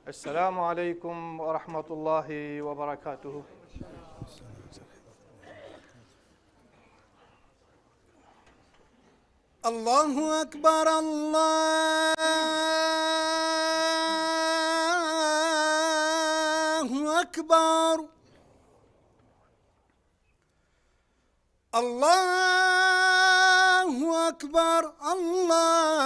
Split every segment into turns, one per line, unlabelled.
السلام عليكم ورحمة الله وبركاته.
الله أكبر الله أكبر الله أكبر الله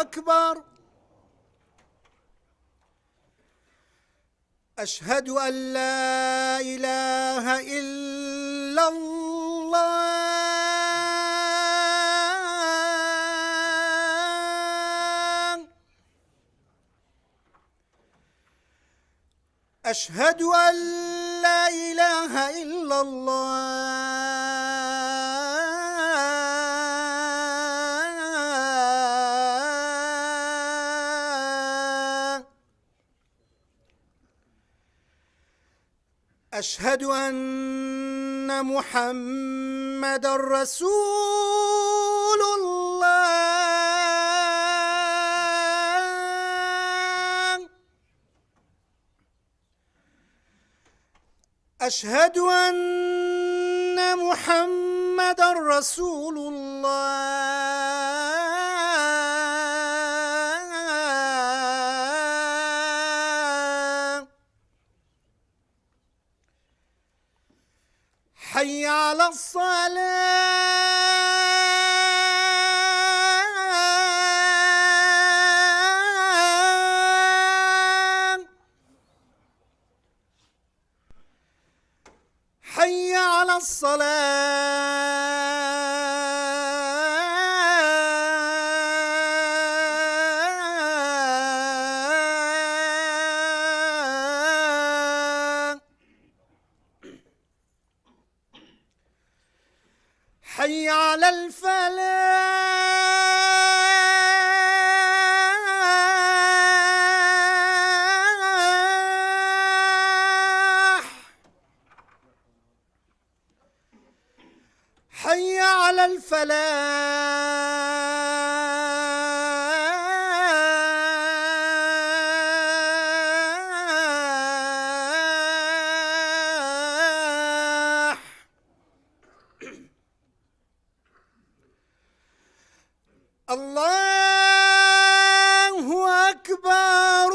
أكبر. أشهد أن لا إله إلا الله. أشهد أن لا إله إلا الله. أشهد أن محمد رسول الله. أشهد أن محمد رسول الله. حي على الصلاة. حي على الصلاة. حي على الفلاح. حي على الفلاح. الله أكبر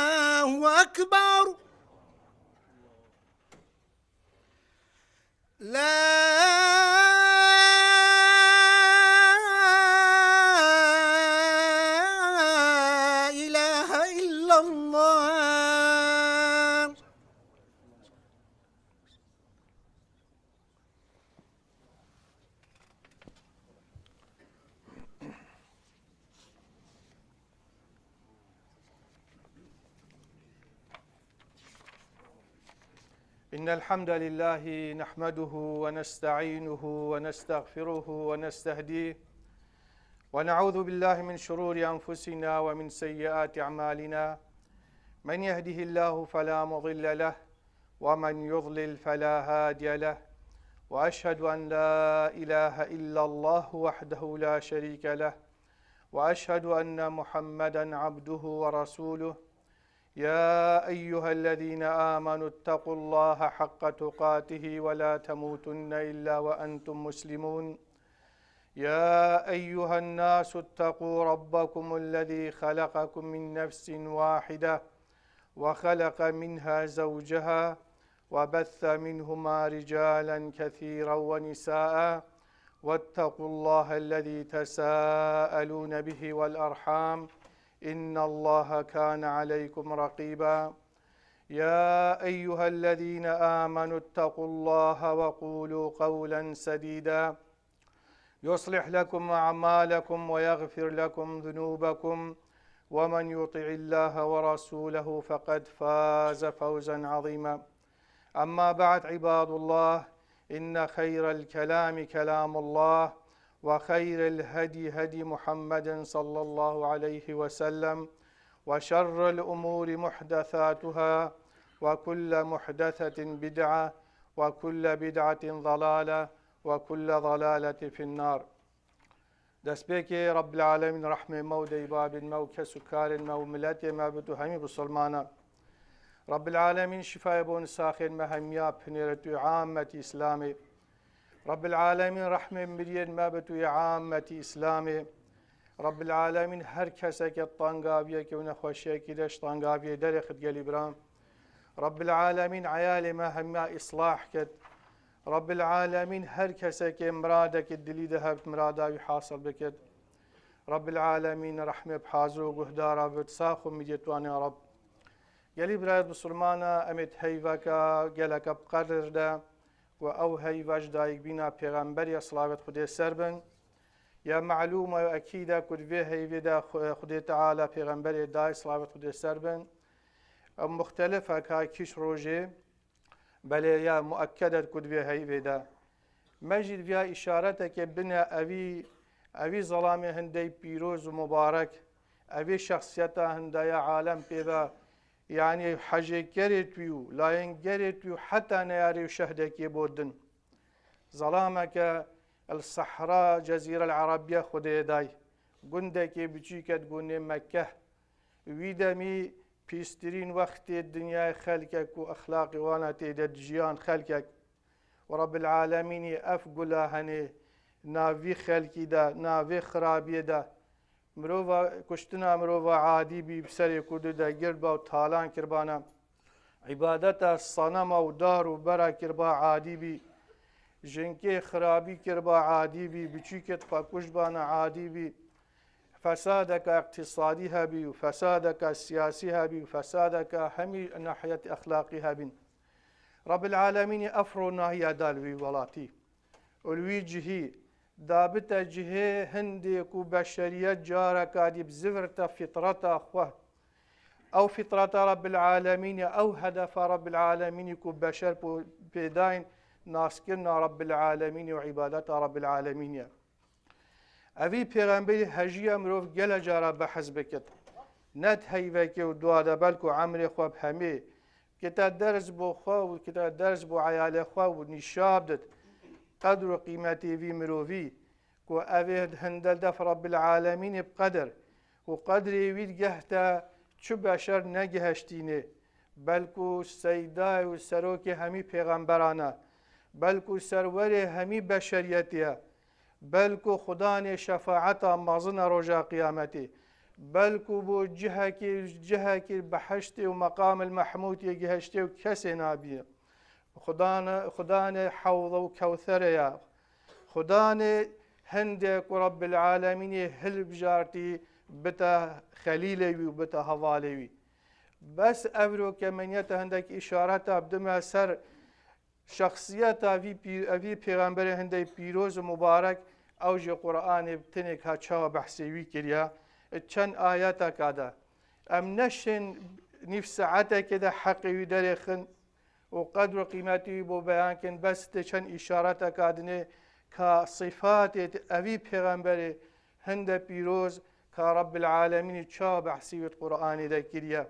الله أكبر. لا إله إلا الله.
إن الحمد لله نحمده ونستعينه ونستغفره ونستهديه ونعوذ بالله من شرور أنفسنا ومن سيئات أعمالنا. من يهده الله فلا مضل له ومن يضلل فلا هادي له. وأشهد أن لا إله إلا الله وحده لا شريك له وأشهد أن محمدا عبده ورسوله. يا أيها الذين آمنوا اتقوا الله حق تقاته ولا تموتن إلا وأنتم مسلمون. يا أيها الناس اتقوا ربكم الذي خلقكم من نفس واحدة وخلق منها زوجها وبث منهما رجالا كثيرا ونساء واتقوا الله الذي تساءلون به والأرحام إن الله كان عليكم رقيبا. يا أيها الذين آمنوا اتقوا الله وقولوا قولا سديدا يصلح لكم أعمالكم ويغفر لكم ذنوبكم ومن يطع الله ورسوله فقد فاز فوزا عظيما. أما بعد عباد الله، إن خير الكلام كلام الله وخير الهدي هدي محمد صلى الله عليه وسلم وشر الأمور محدثاتها وكل محدثة بدعة وكل بدعة ضلالة وكل ضلالة في النار. دەستپێکی رب العالمین ڕەحمێ مە و دەیبابن مە و کەس و کارن مە و ملەتێ مەبێت و هەمی بسڵمانە. رب العالمین شفای بۆ نساخێن مە هەمیا پنێرەت و عامەتی ئیسلامێ. رب العالمین ڕەحمێ مریێن مەبێت و عامەتی ئیسلامێ. رب العالمین هەر کەسێکە تەنگاویەکە و نەخۆشیەکی دەش تەنگاویە دەرێخت گەلی برام. رب العالمین عیالێ مە هەمیا ئیسلاح کرد. رب العالمین هەر کەسێکێ مرادێکی دلی دەهەبت مراداوی حاصل بکرد. رب العالمین ڕەحمێ بحازر و گوهدارە بێت ساخ و میدێتوانێ رب. گەلی برایەت بسڵمانە ئەمێت هەیڤەکە گەلەکە بقەردا و ئەو هەیڤەش دایک بینا پێغەمبەری سڵاوەت خودێ سەر بن. یا معلومە و ئەکیدا کوردوێ هەیڤێدا خودێ تەعالە پێغەمبەرێ دای سڵاوەت خودێ سەر بن. ئەو مختلفە کاکیش ڕۆژێ بەلێ یا مؤکدت کوردوێ هەیڤێدا. مەژید via ئیشارەتێکێ بنە ئەوی زەڵامی هەندەی پیرۆز و مبارەک ئەوێ شخصیەتە هەندایە عالەم پێدا یعنی حەجێکەرێتوی و لایەنگەرێتوی و حتا نەیاری و شەهدێکی بۆ دن. زەڵامەکە الصحرا جەزیرە العەرەبیە خودێدای گوندێکی بچیکت گونێ مەکە وی دەمی پیسترین وەختێ دنیای خەلکێک و ئەخلاقی وانە تێدە ژیان خەلکێک و رب العالمینی ئەف گولا هەنێ ناوی خەلکیدا ناوێ خراپیەدا مرۆڤ کوشتنا مرۆڤ عادی بی سەرێ کورددا گرد بە و تاالان کردبانە عیبادەتە سەنەمە و دار و بەرە کردبا عادی بی ژنکێ خراپی کردبا عادی بی بچیکت خەکوشتبانە عادی بی فسادك اقتصادي هبي وفسادك سياسي هبي وفسادك همي ناحية أخلاقي هبين. رب العالمين أفرو ناهي دالوي ولاتي ولوي جهي دابت جهي هندك وبشرية جارك دي بزفرة فطرة أخوة أو فطرة رب العالمين أو هدف رب العالمين كو بشر بيداين ناسكرنا رب العالمين وعبادة رب العالمين. ئەوی پێغەمبەری هەژیە مرۆڤ گەلە جارە بەحەز بکرد نەت هەیڤەکێ و دوادە بەلکو و عەمرێ خۆ هەمێ کتە دەرز بۆ خۆ و کتە دەرز بۆ عەیالێ خۆ و نیشا بدت قەدر و قیمەتێوی مرۆڤی و ئەوێ هەندە دەف رەب العالەمینێ بقەدر و قەدرێویت گەهتە چ بەشەر نەگەهشتینێ بەلکو سەیدای و سەرۆکێ هەمی پێغەمبەرانە بەلکو سەروەرێ هەمی بەشەریەتیە بەلکو خدانێ شەفاعەتە مەزنە ڕۆژا قیامەتێ بەلکو بۆ جهەکی بەحەشتێ و مەقام المەحموودێ گەهشتێ و کەسێ نابیە خدانێ حەوضە و کەوثەرەیە خدانێ هەندێک و رەب العالەمینێ هەلبژارتی بتە خەلیلەوی و بتە هەڤالێوی بەس ئەڤرۆ کەمەنیەتە هەندێک ئیشارەتە بدمە سەر شخصیەتە ئەوی پێغەمبەرێ هەندەی پیرۆز و مبارەک ئەو ژێ قورئانێ تنێک هاچاوە بەحسێوی کردیا چەند ئایەتەکەدا ئەم نەشن نیف سەعەتێکێدا حەقیوی دەرێخن و قەدر و قیمەتی بۆ بەیانکن بەستە چەند ئیشارەتەکادنێ کە صیفاتێت ئەوی پێغەمبەرێ هەندە پیرۆز کە رەب العالەمینی چاوە بەحسیوت قورئانی دەکردە.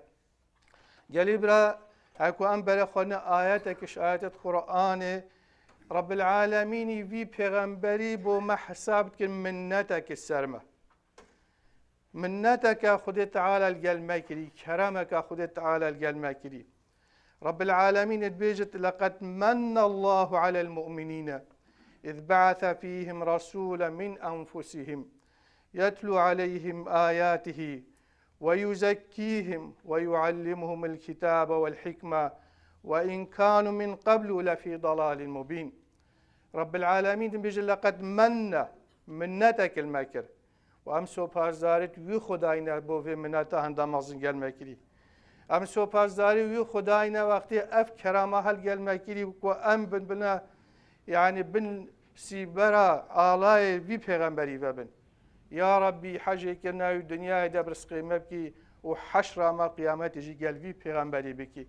گەلی برا هەکو ئەم بەرەخۆنە ئایەتێکش ئایەتت قورئانێ رب العالمینی وی پێغەمبەری بۆ مە حساب کرد منەتێکی سەرمە منەتەکە خودێ تەعالە لەگەلمە کردی کەرەمەکە خودێ تەعالە لەگەلمە کردی. رب العالمين بيجت لقد من الله على المؤمنين إذ بعث فيهم رسولا من أنفسهم يتلو عليهم آياته ويزكيهم ويعلمهم الكتاب والحكمة وإن كانوا من قبل لفي ضلال مبين. رب العالمين بيجت لقد منتك المكر وأم سوپاسدارت وی خداینا بۆ vê mineta henda mezin gelmekirî. Em sopasdarî wî xudayîne wextê ev kerama helgelmekirî ku em bine yani bin sîbera alayê vî pêxemberî vebin. Ya Rabbî hecêkirina wî dunyayê de birisqê me bikî û heşra me qiyametê jî gel vî pêxemberî bikî.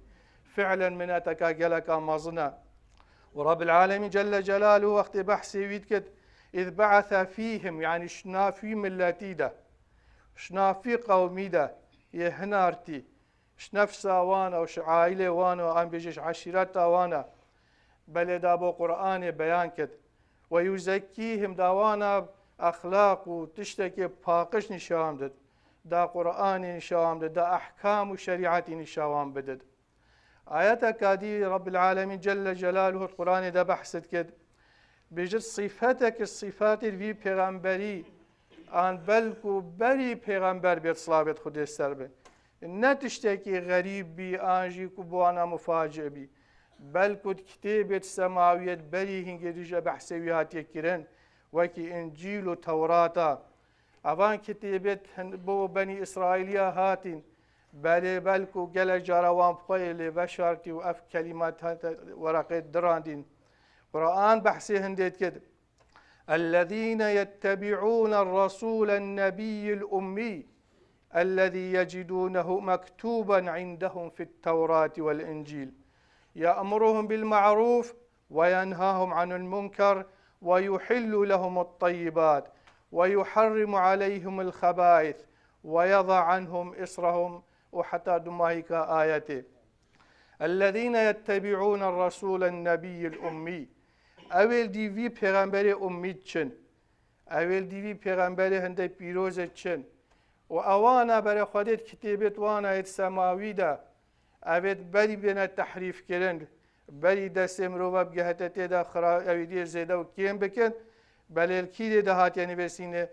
Fi'len mineteka geleka mezin e. û Rabbil Âlemîn Celle Celâluhu wextê behsê wî dikir إذ بعث فيهم يعني شنافي ملتي ده شنافي قومي ده يهنارتي ش نفسا وانا وش عائلة وانا وعم بيجيش عشيرتا وانا بل دابو قرآن بيان كد ويزكيهم داوانا أخلاق وتشتكي باقش نشام دد دا قرآن نشام دد دا أحكام وشريعة نشام بدد آياتك كادي رب العالمين جل جلاله القرآن دا بحثت كد بجد صفتك الصفات في پیغمبری آن بلکو بری پیغمبر بیت صلابت خود سربه نتشتكي غريب بي آنجي كبوانا مفاجئ بي بلکو كتابة سماوية بري هنگي رجا بحثويات يكرن وكي إنجيل وتوراتا أبان كتابة بو بني إسرائيلية هاتين بلکو گل جاروان بخيل بشارتي وأف كلمات ورقة دراندين قرآن بحثي هنديت كده الذين يتبعون الرسول النبي الأمي الذي يجدونه مكتوبا عندهم في التوراة والإنجيل يأمرهم بالمعروف وينهاهم عن المنكر ويحل لهم الطيبات ويحرم عليهم الخبائث ويضع عنهم إصرهم وحتى دمائك آيته الذين يتبعون الرسول النبي الأمي اول دیوی پیغمبر امید چن اول دیوی پیغمبر هنده پیروز چن و اوانا برای خودت کتابت وانا ات سماوی دا اوید بری بین تحریف کرن بری دست امرو بگهتت دا اویدی زیده و کیم بکن بل الكيد دهات يعني بسينه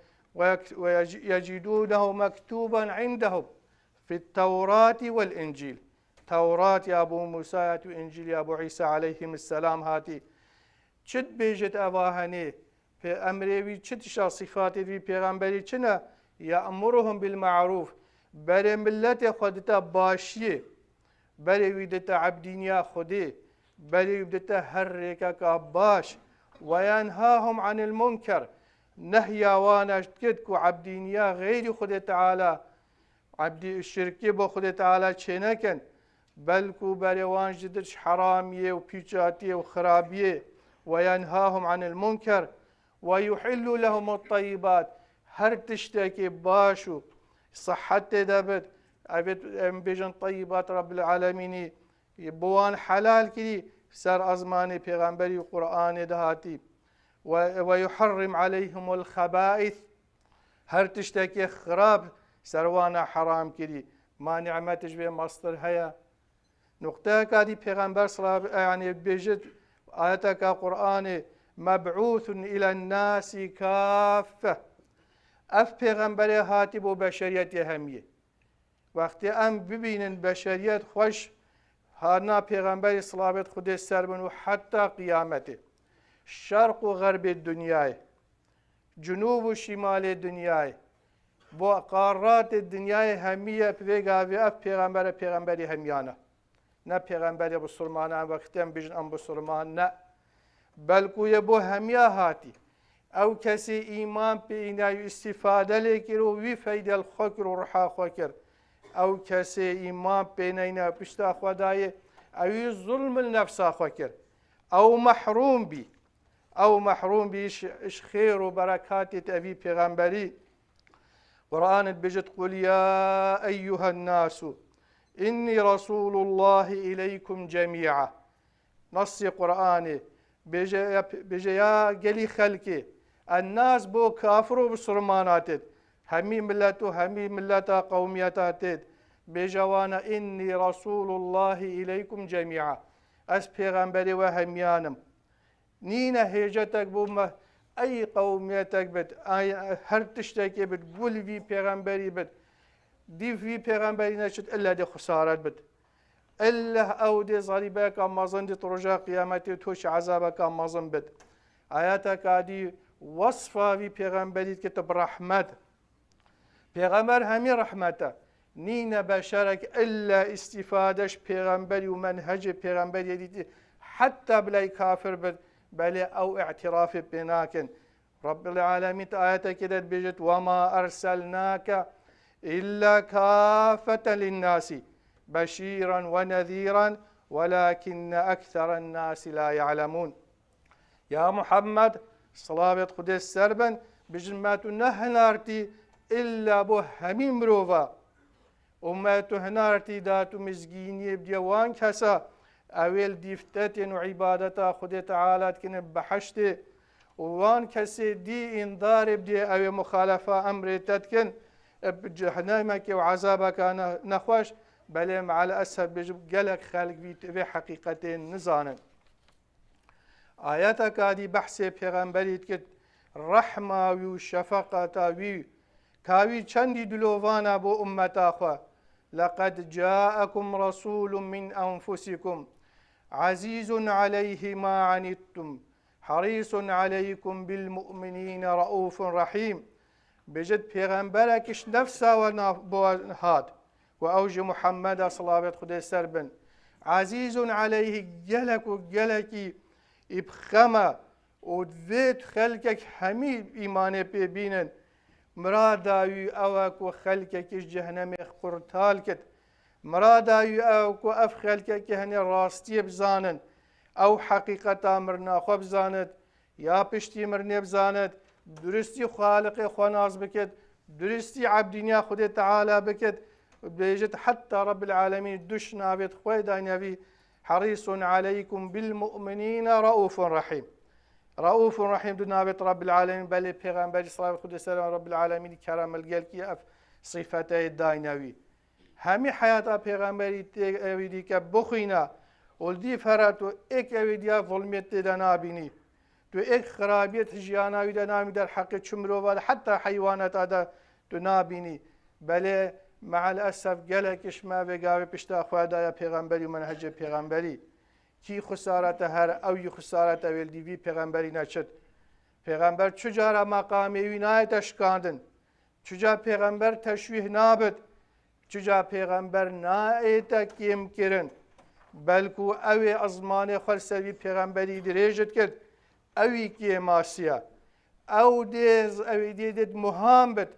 ويجدونه مكتوبا عندهم في التوراة والإنجيل توراة يا أبو موسى وإنجيل يا أبو عيسى عليهم السلام هاتي چت بيجت أواهني في أمري چت صفات في پیغمبري چنا يأمرهم بالمعروف بري ملت خودتا باشيه بري ويدتا عبدينيا خودي بري ويدتا هركا كباش وينهاهم عن المنكر نهيا وانا كدكو عبدينيا غير خود تعالى عبدي الشركي بو خود تعالى چنكن بلكو بري وان جدرش حراميه وبيجاتيه وخرابيه وينهاهم عن المنكر ويحل لهم الطيبات هر تشتكي باشو صحت دبت أبد بيجن طيبات رب العالمين يبوان حلال كدي سر أزماني پیغمبري قرآن دهاتي ويحرم عليهم الخبائث هر تشتكي خراب سروانا حرام كدي ما نعمتش به مصدر هيا نقطة كادي پیغمبر صلى يعني بيجد آياتك قرآن مبعوث إلى الناس كافة اف پیغمبر هاتي بو بشريت همية وقت ام ببينن بشريت خوش هانا پیغمبر صلابت خود سربن و حتى قيامته شرق و غرب الدنيا جنوب و شمال الدنيا بو قارات الدنيا همية بيغاوي اف پیغمبر هميانا نه پیغمبر بسلمان وقتی هم بجن ام بسلمان نه بلکو یبو همیا هاتی او کسی ایمان به اینا استفاده لیکرو وی فایده الخکر و رحا خکر او کسی ایمان به اینا پشتا خدای او ظلم النفس خکر او محروم بی اش خیر و برکات تأوی پیغمبری قرآن بجد قل یا ایها الناس إني رسول الله إليكم جميعا نص قرآني بجيا قلي خلقي الناس بو كافروا بسرمانات همي ملتا قومياتات بجوانا إني رسول الله إليكم جميعا أس پیغمبري وهميانم نينا هيجتك بوما أي قومياتك بد هر تشتكي بد قول في پیغمبري بد دي في پیغمبری نشد الا دي خسارت بد الا او دي ضريبك امازن دي ترجع قيامتي توش عذابك امازن بد آياتك دي وصفه في پیغمبری كتب رحمت پیغمبر همي رحمته نين بشرك الا استفادش پیغمبری ومنهج پیغمبری دي حتى بلاي كافر بد بل او اعتراف بناكن رب العالمين آياتك كده بيجت وما ارسلناك إلا كافة للناس بشيرا ونذيرا ولكن أكثر الناس لا يعلمون يا محمد صلاة قدس سربا بجمات نهنارتي إلا بو همين مروفا أمة هنارتي دات مزجيني بديوان كسا أويل ديفتتين وعبادتا خدي تعالى كن بحشتي وان كسي دي انذار بدي أو مخالفة أمر تتكن بجهنمك وعذابك نخوش بل مع الأسف بجب قلق خالق في حقيقتين نزانا آياتك هذه بحثي پیغمبريت كت رحمة وشفقة وي كاوي چندي دلووانا بو أمتا خوا لقد جاءكم رسول من أنفسكم عزيز عليه ما عنتم حريص عليكم بالمؤمنين رؤوف رحيم بجد پیغمبركش نفسه ونهاد وأوج محمد صلى الله عليه وسلم عزيز عليه جلك وجلكي ابخما ودفيت خلقك همي إيمان ببينن مراداوي أوك وخلقك جهنم قرطالكت مراداوي أوك وأف خلقك هني راستي بزانن أو حقيقة مرنا خو بزانت يا بشتي مرني بزانت درستي خالق خناز بكت درستي عبدنيا خد تعالى بكت بيجت حتى رب العالمين دش نابت خوي داينبي حريص عليكم بالمؤمنين رؤوف رحيم رؤوف رحيم دنابت رب العالمين بل پیغمبر صلى الله عليه وسلم رب العالمين كرم الجلكي اف صفته داينوي همي حياة پیغمبري تي كبخينا ولدي فراتو اك اويديا ظلمت دنابيني تو اك خرابيت جياناوي دنامي در حق چمرو حتى حيوانات هذا تنابيني بل مع الأسف قالكش ما بقاوي بشتا خوادا يا پیغمبري ومنهج پیغمبري كي خسارة هر أو خسارة ويلدي في پیغمبري نشد پیغمبر چجارا مقامي ويناية تشكاندن چجا پیغمبر تشويه نابد چجا پیغمبر نائتا كيم كرن بلكو اوي أزمان خلسوي پیغمبري دريجت كد اوي كي ماسيا او ديز اوي ديد مهام بد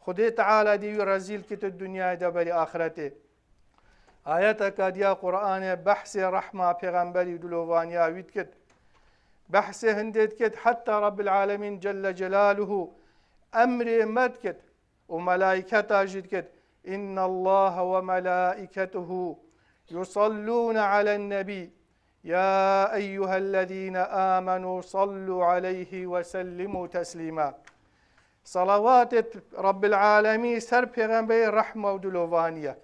خدي تعالى دي رزيل كت الدنيا دبري آخرته آياتك ديا قرآن بحث رحمة پیغمبري دلوانيا ويد كت بحث هندت كت حتى رب العالمين جل جلاله أمر مد كت وملائكته جد كت إن الله وملائكته يصلون على النبي يا أيها الذين آمنوا صلوا عليه وسلموا تسليما صلوات رب العالمين سر پیغمبر رحمة ودلوانية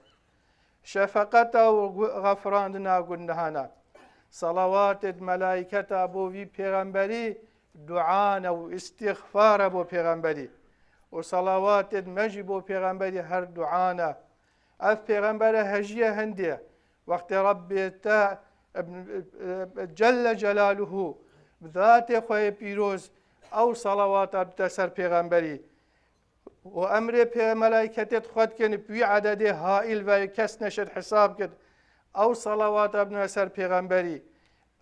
شفقته وغفراندنا قلناهنا صلوات ملائكة أبو في پیغمبري دعانا واستغفار أبو پیغمبري وصلوات مجب پیغمبري هر دعانا اف پیغمبر هجية هندية وقت ربي تا جل جلاله بذات خوي بيروز او صلوات بتسر پیغمبري وامر ملائكة خد كن بي عدد هائل وكس نشد حساب كد او صلوات ابن سر پیغمبري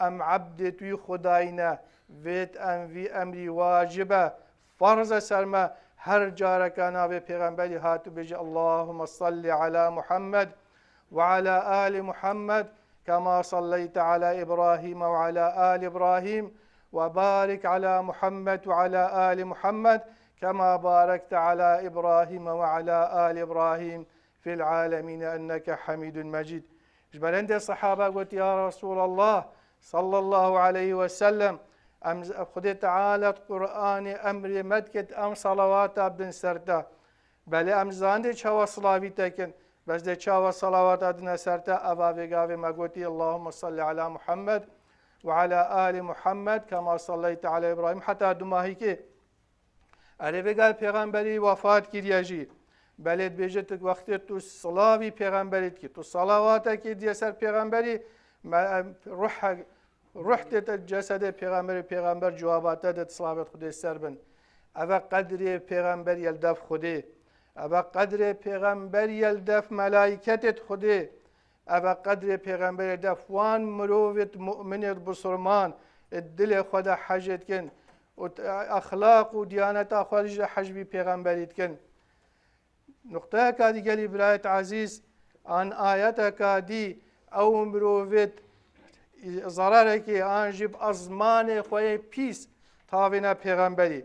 ام عبد توي خداينا ويت ام في امري واجبه فرض سرما هر جارك انا بپیغمبري هاتو بجي اللهم صل على محمد وعلى آل محمد كما صليت على إبراهيم وعلى آل إبراهيم وبارك على محمد وعلى آل محمد كما باركت على إبراهيم وعلى آل إبراهيم في العالمين أنك حميد مجيد. جبلند الصحابة قلت يا رسول الله صلى الله عليه وسلم أم خد تعالى قرآن أمر مدكت أم صلوات ابن سرتا بل أم زاند شوا صلاوي تكن بس ده شوا صلوات ابن سرتا أبا بقاوي ما قلت اللهم صل على محمد وعلى آل محمد كما صليت على إبراهيم حتى دماهيك أري قال پیغمبري وفات كرياجي بلد بيجت وقت تو صلاوي پیغمبري كي تو صلواتك دي سر پیغمبري رحت الجسد پیغمبر جوابات داد صلوات خدي سربن أبا قدر پیغمبر يلدف خدي أبا قدر پیغمبر يلدف ملائكة خدي أبا قدر پیغمبر يلدف وان مروفت مؤمن بصرمان الدل خدا حجت كن أخلاق وديانة خارج حجب پیغمبر كن نقطة كادي قالي برايت عزيز عن آياتك دي أو مروفت ضررك آنجب أزمان خوي بيس تابنا پیغمبري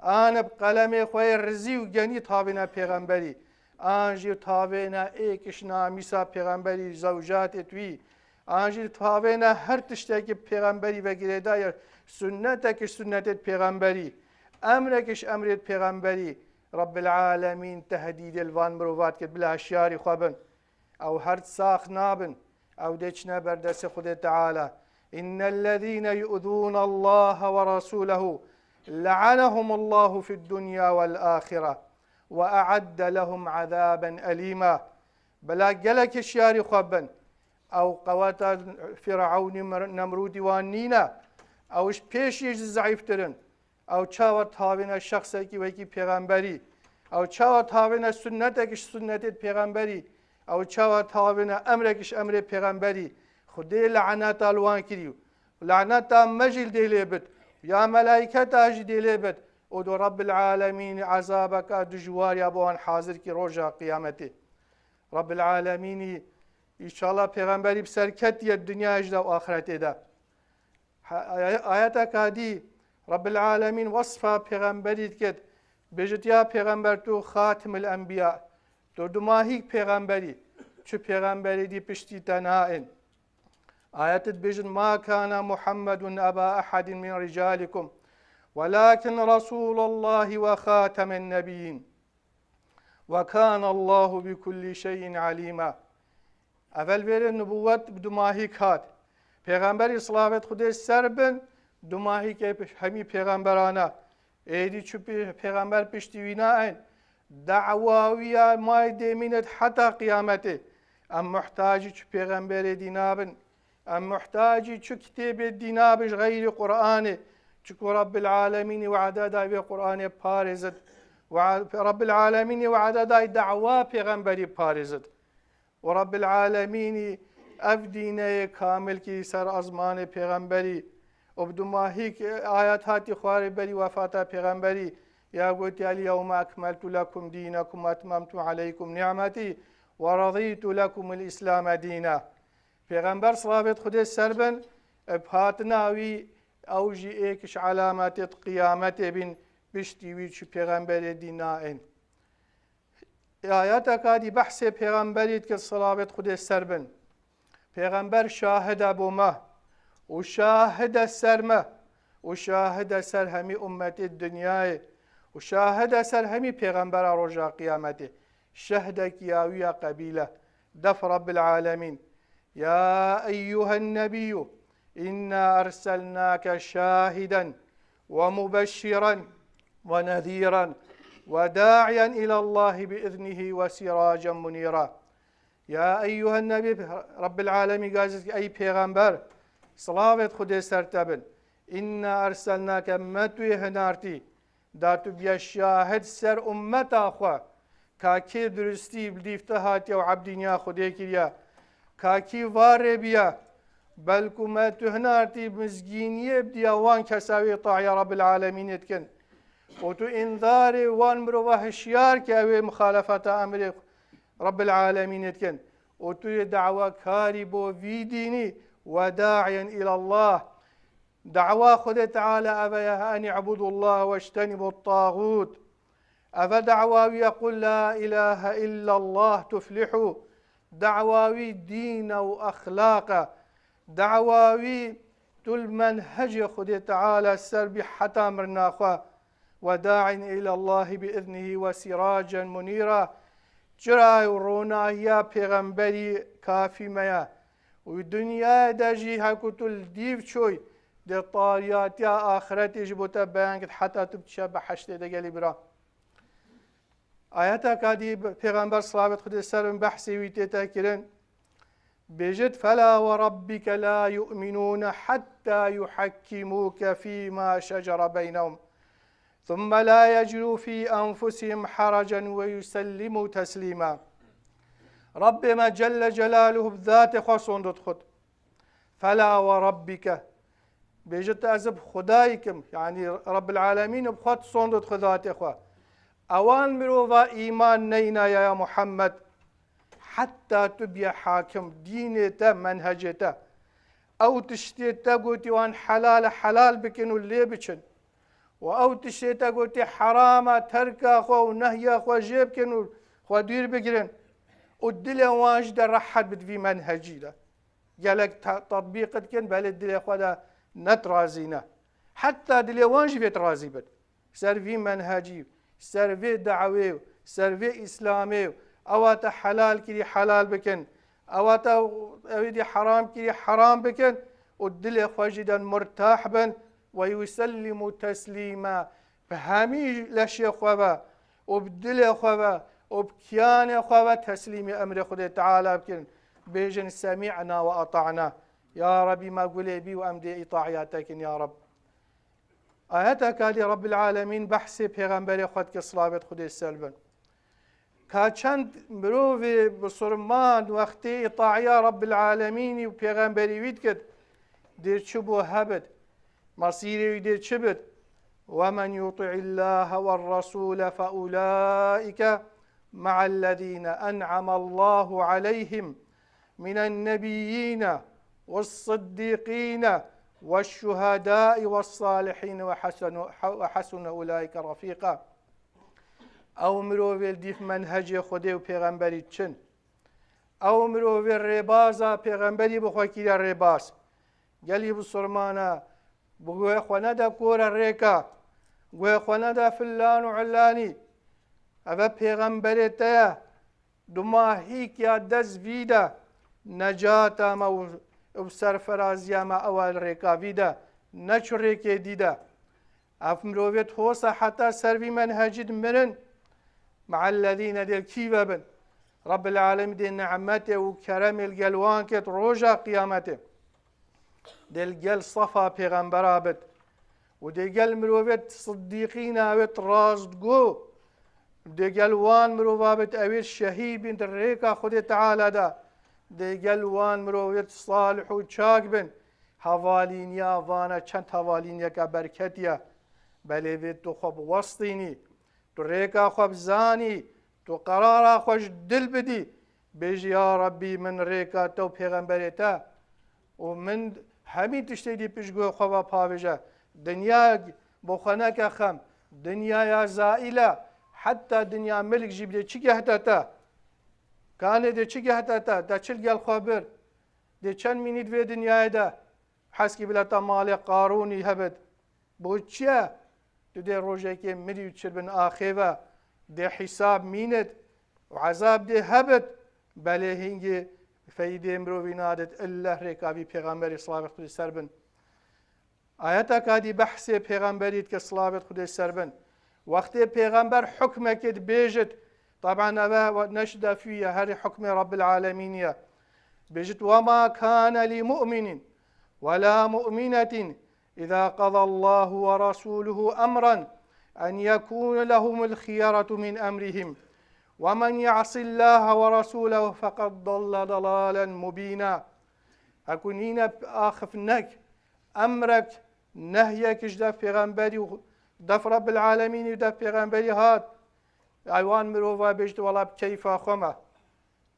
آن بقلم خوي رزي وجني تابنا پیغمبري آنجی تاوینا ایکش نامیسا پیغمبری زوجات توی آنجی تاوینا هر تشتکی پیغمبری وگیره دایر سنتکش سنت پیغمبری امرکش امرت پیغمبری رب العالمین تهدید الوان مروفات کرد بلا شیاری خوابن او هر ساخ نابن او دچنا بردس خود تعالی إن الذين يؤذون الله ورسوله لعنهم الله في الدنيا والآخرة وأعد لهم عذابا أليما بلا جلك الشياري خبن أو قوات فرعون نمرود وانينا أو إش بيشيج ضعيف ترن أو تشاور تهاوين الشخص كي ويكي پیغمبري أو تشاور تهاوين سنتك سنة پیغمبري أو تشاور تهاوين أمرك أمر پیغمبري خدي لعنات الوان كريو لعنات مجل ديليبت يا ملائكة اجي ديليبت ودو رب العالمين عذابك دجوار يا بوان حاضر كي روجا قيامتي رب العالمين ان شاء الله پیغمبري بسركت الدنيا اجدا واخرتي دا آياتك هذه رب العالمين وصفها پیغمبري كت بجت يا پیغمبر تو خاتم الانبياء تو دماهيك پیغمبري چو پیغمبري دي پشتي تنائن آيات بجن ما كان محمد أبا أحد من رجالكم ولكن رسول الله وخاتم النبيين وكان الله بكل شيء عليما اول بر نبوت دماهی کات پیغمبری صلوات خدا سربن دماهی که همی پیغمبرانه ایدی چو پیغمبر پشتیوینا این دعواویا مای دیمینت حتی قیامته ام محتاجی چو پیغمبر دینابن ام محتاجی چو کتاب دینابش غیر قرآن چو رب العالمین وعده دای قرآن پارزد رب العالمين وعدد دعوة پیغمبری پارزد ورب العالمين افدينه كامل كي سر ازمان پیغمبری وبدماهيك آيات هاتي خواري بري وفاتا پیغمبری يا قلت اليوم أكملت لكم دينكم وأتممت عليكم نعمتي ورضيت لكم الإسلام دينا پیغمبر صلوات خدا سربن بهاتناوي اوجي ايكش علامات قيامت بن بشتیوی چو پیغمبر دینائن آیات اکادی بحث پیغمبریت که صلوات خود سربن پیغمبر شاهد ابومه و شاهد سرمه و شاهد سر همی امت الدنیای و شاهد سر همی پیغمبر رجا قیامته شهدك يا قبيلة دف رب العالمين يا أيها النبي إنا أرسلناك شاهدا ومبشرا ونذيرا وداعيا إلى الله بإذنه وسراجا منيرا يا أيها النبي رب العالمين قال أي پیغمبر صلاة خود سرتبن إنا أرسلناك متوي هنارتي داتو بيا شاهد سر أمت أخوة كاكي درستي بديفته هاتي وعبدينيا خودي كريا كاكي وار بيا بلكو متو هنارتي مزجينية بديا وان كساوي طاعي رب العالمين يتكن وتو انذاري وان مروه هشيار كاوي مخالفة أمر رب العالمين يتكن وتو دعوة كاربو في ديني وداعيا إلى الله دعوة خد تعالى أبا أن اعبدوا الله واجتنبوا الطاغوت أبا دعوة يقول لا إله إلا الله تفلحوا دعوة دين وأخلاق دعوة تل منهج خد تعالى السرب حتى مرناخوا وداع إلى الله بإذنه وسراجا منيرا جرى ورونا يا پیغمبري كافي ميا والدنيا داجي هكتل ديف شوي دي طاريات يا آخرتي جبوتا بانك حتى تبتشاب حشت دقالي برا آياتك هذه پیغمبر صلوات خود السلام بحثي ويتيتا كرن بجد فلا وربك لا يؤمنون حتى يحكموك فيما شجر بينهم ثم لا يجدوا في أنفسهم حرجا ويسلموا تسليما رب ما جل جلاله بذات خصون دخد فلا وربك بيجت أزب خدايكم يعني رب العالمين بخط صندوق خذات إخوة أوان مروفا إيمان نينا يا محمد حتى تبي حاكم دينته منهجته أو تشتيته قلتي وان حلال حلال بكنوا اللي بكن وأو تشتيته قلتي حرام ترك أخوة ونهي أخوة جيب كنوا خوا دویر بگرن و دل وانش در راحت بد في منهجی ده قالك تطبيقت كن بل الدل خدا نترازينا حتى دل وانش في ترازي بد سر في منهجي سر في دعوي سر في اسلامي اوات حلال كري حلال بكن اوات اويدي حرام كري حرام بكن والدل خواجدا مرتاح بن ويسلم تسليما فهمي لشي خوابا وبدل خوابا وبكيان خوابا تسليم امر خدا تعالى بكن بيجن سمعنا واطعنا يا ربي ما قولي بي وامدي اطاعياتك يا رب آياتك هذه رب العالمين بحث پیغمبر خود که صلابت خود سلبن که چند مروفی بسرمان وقتی اطاعیا رب العالمين و پیغمبری وید کد دیر چبو هبد مصيري دیر چبد ومن يطع الله والرسول فأولئك مع الذين أنعم الله عليهم من النبيين والصديقين والشهداء والصالحين وحسن أولئك رفيقا او مروفيل ديف منهج خودي و پیغمبری چن او مروفيل ربازا پیغمبری بخوا كيرا رباس قالي بسرمانا بقوي خوانا دا كورا ريكا قوي خوانا دا فلان وعلاني افا پیغمبری تايا دما هيك يا دز فيدا نجاتا ما وسرفرازيا ما اول ريكا فيدا نچ ريكي ديدا اف مروفيت هوسا حتى سربي منهجد مرن مع الذين ديل كيفبن رب العالمين ديل نعمته وكرم القلوان كت روجا قيامته ديل قل صفا پیغمبرا بد وديل قل مروفيت صديقين اويت رازدقو ديل قلوان مروفابت اويت شهيد بنت الريكا خود تعالى دا ديل قلوان مروفيت صالح وچاك بن حوالينيا فانا چند حوالينيا كبركتيا بليفيت تو خب وسطيني تو ريكا خب زاني تو قرارا خوش دل بدي بيجي يا ربي من ريكا تو پیغمبرتا ومن همين تشتيدي بيشگو خبا پاوجا دنيا بخناك خم دنيا يا زائلة حتى دنيا ملك جيب چي گهتتا كان دي چي گهتتا دا چل گل خبر دي چند مينيت في دنيا دا حسكي بلاتا مال قاروني هبد بو چيا دي روجه كي مريو تشربن آخيوة دي حساب ميند وعذاب دي هبت بله هنگي فايده مروي نادت الله ركابي پیغمبر صلابت خود سربن آياتك هذه بحث پیغمبريت كصلابت خود سربن وقت پیغمبر حكمك بيجت طبعا هذا نشد فيه هذه حكم رب العالمين بيجت وما كان لمؤمن ولا مؤمنة إذا قضى الله ورسوله أمرا أن يكون لهم الخيرة من أمرهم ومن يعص الله ورسوله فقد ضل ضلالا مبينا أكونين آخفنك أمرك نهيك جدا في غنبري دف رب العالمين ودف في غنبري هات أيوان مروفا بيجت والله بكيف أخوما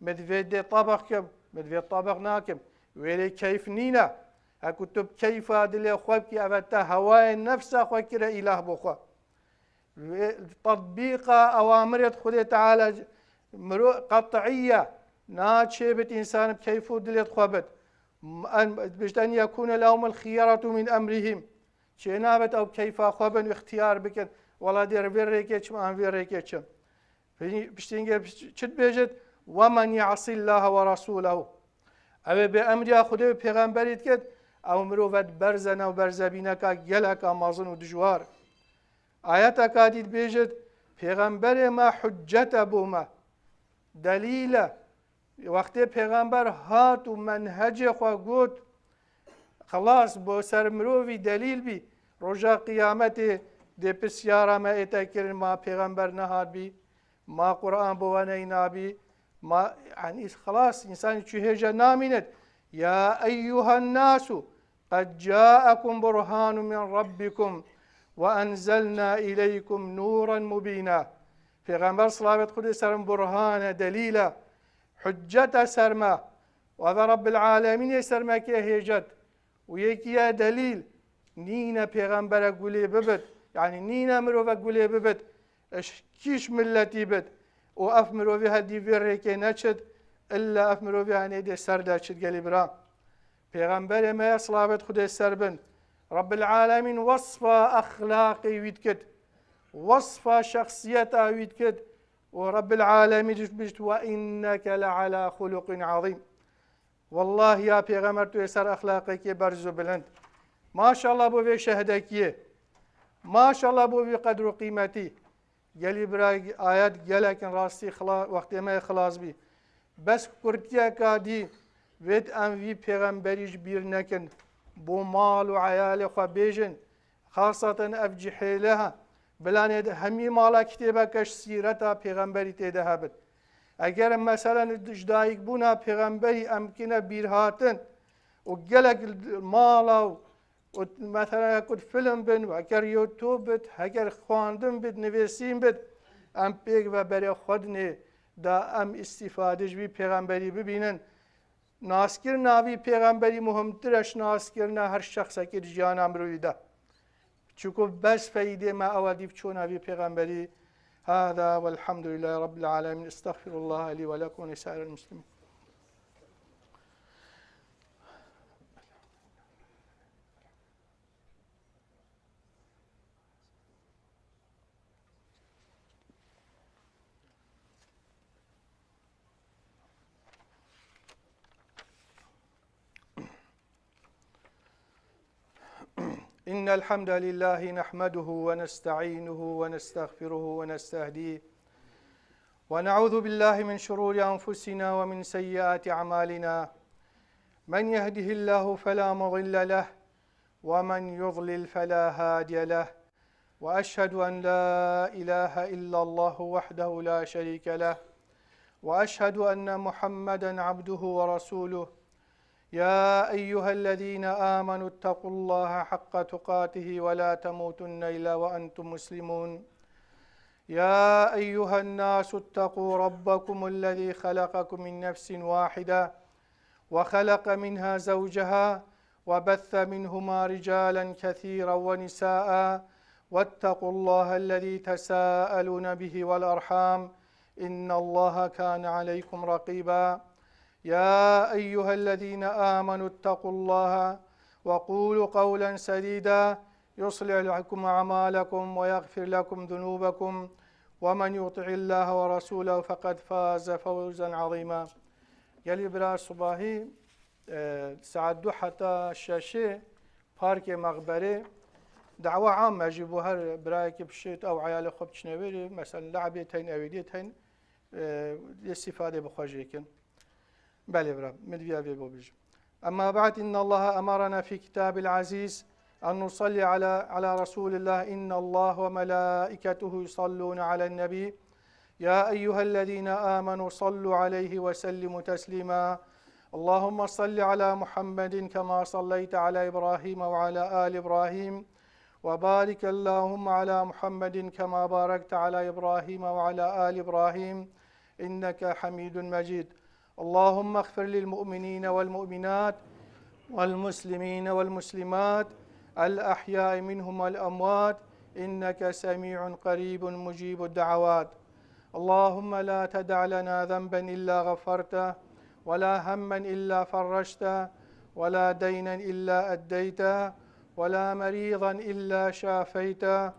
مدفيد طبخ كم مدفيد طبخ ناكم ويلي كيف نينا أكتب كيف دل خوابك أبتا هواي النفس أخوك إله بخوا تطبيق أوامر خدا تعالى قطعية ناتشبت إنسان بكيف دل خوابت بجدان يكون لهم الخيارة من أمرهم شنابت أو كيف خوابن اختيار بكن ولا دير فيريكيتش ما هم فيريكيتش بشتينجر شد بيجت ومن يعصي الله ورسوله أو بأمر خدا بيغمبريت كد او مروفت برزنا و برزبینکا گلکا مازن و دجوار آیتا کادید بیجد پیغمبر ما حجت بوما دلیل وقتی پیغمبر هات و منهج خوا گوت خلاص بو سر مروفی دلیل بی رجا قیامت دی پسیارا ما ایتا کرن ما پیغمبر نهاد بی ما قرآن بوانه نابی ما يعني خلاص إنسان تشهيجا نامنت يا أيها الناس قد جاءكم برهان من ربكم وأنزلنا إليكم نورا مبينا في غنبر صلابة خدي سرم برهان دليلا حجة سرما وهذا رب العالمين سرما كي هيجت ويكي دليل نينا پیغمبر قولي ببت يعني نينا مروفا قولي ببت كيش ملتي بت و اف مروفی هدی ویرکی نچد الا اف مروفی هنیده سر داشت گلی برا پیغمبر ما صلابت خود سربن رب العالمين وصف أخلاقي ويتكد وصف شخصيته ويتكد ورب العالمين بجت وإنك لعلى خلق عظيم والله يا پیغمبر تو سر أخلاقك برزو بلند ما شاء الله بو في شهدك ما شاء الله بو في قدر قيمتي قالي براي آيات قالك راستي خلاص وقت ما خلاص بي بس كرتيا كادي ويت أن في پیغمبريش بير نكن بو مال و عيال خو بيجن خاصة أفجي حيلها بلان همي مالا كتابكش سيرتا پیغمبري تيده هبت اگر مثلا جدايك بونا پیغمبري امكنه بيرهاتن و گلك مالا و مثلا كد فيلم بن و اگر يوتيوب بت اگر خواندن بت نويسين بت ام پیغ و بري خودنه دا ام استفادهش بي پیغمبري ببينن ناسکر ناوی پیغمبری مهمترش ناسکرنا هر شخص که جیان امروی ده چوکو بس فایده ما اودی بچون ناوی پیغمبری هذا والحمد لله رب العالمين استغفر الله لي ولكم ولسائر المسلمين إن الحمد لله نحمده ونستعينه ونستغفره ونستهديه ونعوذ بالله من شرور أنفسنا ومن سيئات أعمالنا من يهده الله فلا مضل له ومن يضلل فلا هادي له وأشهد أن لا إله إلا الله وحده لا شريك له وأشهد أن محمدا عبده ورسوله يا أيها الذين آمنوا اتقوا الله حق تقاته ولا تموتن إلا وأنتم مسلمون يا أيها الناس اتقوا ربكم الذي خلقكم من نفس واحدة وخلق منها زوجها وبث منهما رجالا كثيرا ونساء واتقوا الله الذي تساءلون به والأرحام إن الله كان عليكم رقيبا يا أيها الذين آمنوا اتقوا الله وقولوا قولا سديدا يصلح لكم أعمالكم ويغفر لكم ذنوبكم ومن يطع الله ورسوله فقد فاز فوزا عظيما يلي برا صباحي ساعة 2 حتى الشاشة بارك مغبرة دعوة عامة جيبوا هر برايك بشيت أو عيال خب تشنويري مثلا لعبتين أو يديتين الاستفادة بخوجيكن بله برا مدفيا بيبوبيج أما بعد إن الله أمرنا في كتاب العزيز أن نصلي على رسول الله إن الله وملائكته يصلون على النبي يا أيها الذين آمنوا صلوا عليه وسلموا تسليما اللهم صل على محمد كما صليت على إبراهيم وعلى آل إبراهيم وبارك اللهم على محمد كما باركت على إبراهيم وعلى آل إبراهيم إنك حميد مجيد اللهم اغفر للمؤمنين والمؤمنات والمسلمين والمسلمات الأحياء منهم والأموات إنك سميع قريب مجيب الدعوات اللهم لا تدع لنا ذنبا إلا غفرته ولا هما إلا فرجته ولا دينا إلا أديته ولا مريضا إلا شافيته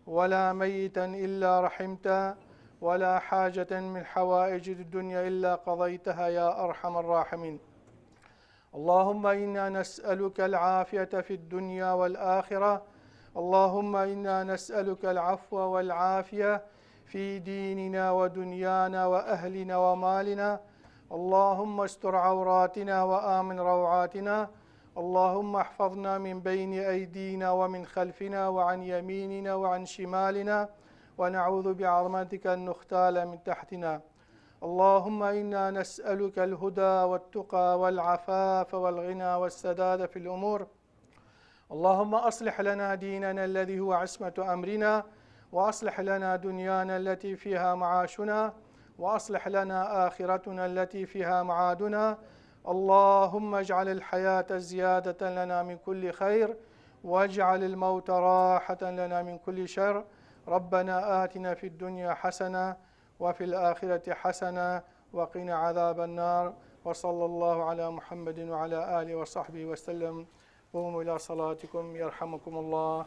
ولا ميتا إلا رحمته ولا حاجة من حوائج الدنيا إلا قضيتها يا أرحم الراحمين اللهم إنا نسألك العافية في الدنيا والآخرة اللهم إنا نسألك العفو والعافية في ديننا ودنيانا وأهلنا ومالنا اللهم استر عوراتنا وآمن روعاتنا اللهم احفظنا من بين أيدينا ومن خلفنا وعن يميننا وعن شمالنا ونعوذ بعظمتك أن نختال من تحتنا اللهم إنا نسألك الهدى والتقى والعفاف والغنى والسداد في الأمور اللهم أصلح لنا ديننا الذي هو عصمة أمرنا وأصلح لنا دنيانا التي فيها معاشنا وأصلح لنا آخرتنا التي فيها معادنا اللهم اجعل الحياة زيادة لنا من كل خير واجعل الموت راحة لنا من كل شر ربنا آتنا في الدنيا حسنة وفي الآخرة حسنة وقنا عذاب النار. وصلى الله على محمد وعلى آله وصحبه وسلم. قوموا إلى صلاتكم يرحمكم الله.